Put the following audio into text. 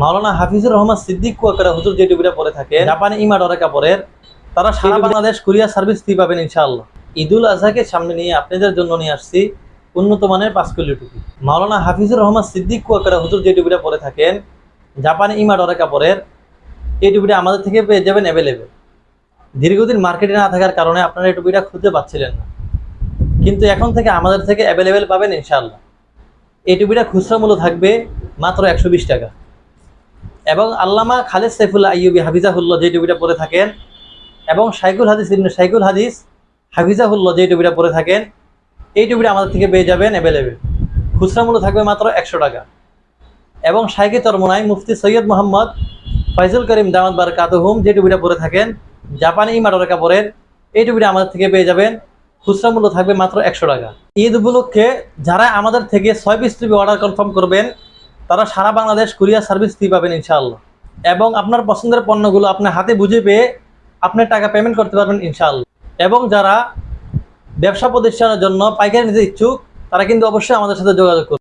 মাওলানা হাফিজুর রহমান সিদ্দিক কুয়াকাটা হুজুর যে টুপিটা পরে থাকে জাপানি ইমাডরা কাপড়ের, তারা সারা বাংলাদেশ কুরিয়ার সার্ভিস দিয়ে পাবেন ইনশাআল্লাহ। ঈদুল আজহাকে সামনে নিয়ে আপনাদের জন্য নিয়ে আসছি উন্নত মানের 5 কিলো টুপি। মাওলানা হাফিজুর রহমান সিদ্দিক কুয়াকাটা হুজুর যে টুপিটা পরে থাকেন জাপানি ইমাডরা কাপড়ের, এই টুপিটা আমাদের থেকে পেয়ে যাবেন অ্যাভেলেবেল। দীর্ঘদিন মার্কেটে না থাকার কারণে আপনারা এই টুপিটা খুঁজে পাচ্ছিলেন না, কিন্তু এখন থেকে আমাদের থেকে অ্যাভেলেবেল পাবেন ইনশাআল্লাহ। এই টুপিটা খুচরা মূল্য থাকবে মাত্র 120 টাকা। এবং আল্লামা খালেদ সাইফুল্লাহ আইয়ুবী হাফিজাহুল্লাহ যে টুপিটা পরে থাকেন, এবং শাইখুল হাদিস ইবনে শাইখুল হাদিস হাফিজাহুল্লাহ যে টুপিটা পরে থাকেন, এই টুপিটা আমাদের থেকে পেয়ে যাবেন অ্যাভেলেবেল। খুচরা মূল্য থাকবে মাত্র 100 টাকা। এবং শাইখে চরমোনাই মুফতি সৈয়দ মোহাম্মদ ফয়জুল করিম দামাত বারাকাতুহুম যে টুপিটা পরে থাকেন জাপানি ইমাডরা কাপড়ের, এই টুপিটা আমাদের থেকে পেয়ে যাবেন। খুচরা মূল্য থাকবে মাত্র 100 টাকা। ঈদ উপলক্ষে যারা আমাদের থেকে 6 পিস টুপি অর্ডার কনফার্ম করবেন, তারা সারা বাংলাদেশ কুরিয়ার সার্ভিস দিয়ে পাবেন ইনশাআল্লাহ। এবং আপনার পছন্দের পণ্যগুলো আপনার হাতে বুঝে পেয়ে আপনি টাকা পেমেন্ট করতে পারবেন ইনশাআল্লাহ। এবং যারা ব্যবসা প্রতিষ্ঠানের জন্য পাইকারি নিতে ইচ্ছুক, তারা কিন্তু অবশ্যই আমাদের সাথে যোগাযোগ করুন।